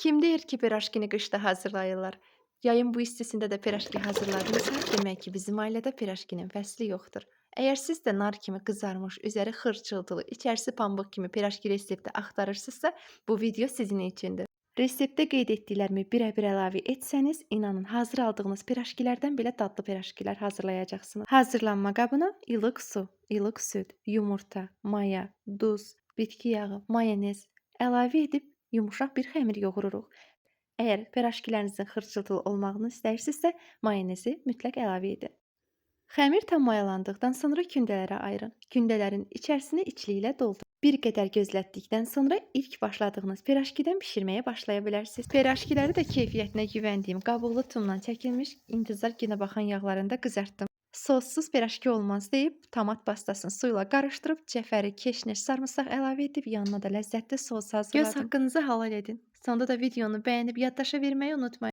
Kim deyir ki, pirajkini qışda hazırlayırlar? Yayın bu istisində də pirajki hazırladınızsa, demək ki, bizim ailədə pirajkinin fəsli yoxdur. Əgər siz də nar kimi qızarmış, üzəri xırçıltılı, içərisi pambıq kimi pirajki resepti axtarırsınızsa, bu video sizin üçündür. Reseptdə qeyd etdiklərimi birə-bir əlavə etsəniz, inanın, hazır aldığınız pirajkilərdən belə dadlı pirajkilər hazırlayacaqsınız. Hazırlanma qabına ilıq su, ilıq süd, yumurta, maya, duz, bitki yağı, mayonez əlavə edib yumuşaq bir xəmir yoğururuq. Əgər pirajkilərinizin xırçıltılı olmağını istəyirsinizsə, mayonezi mütləq əlavə edin. Xəmir tam mayalandıqdan sonra kündələrə ayırın. Kündələrin içərisini içliklə doldurun. Bir qədər gözlətdikdən sonra ilk başladığınız pirajkidən bişirməyə başlaya bilərsiniz. Pirajkiləri də keyfiyyətinə güvəndiyim qabıqlı tumdan çəkilmiş intizar günə baxan yağlarında qızartdım. Sossuz pirajki olmaz deyib tomat pastasını su ilə qarışdırıb cəfəri, keşniş, sarımsaq əlavə edib yanına da ləzzətli sos hazırladım. Göz haqqınızı halal edin. Sonda da videonu bəyənib yaddaşa verməyi unutmayın.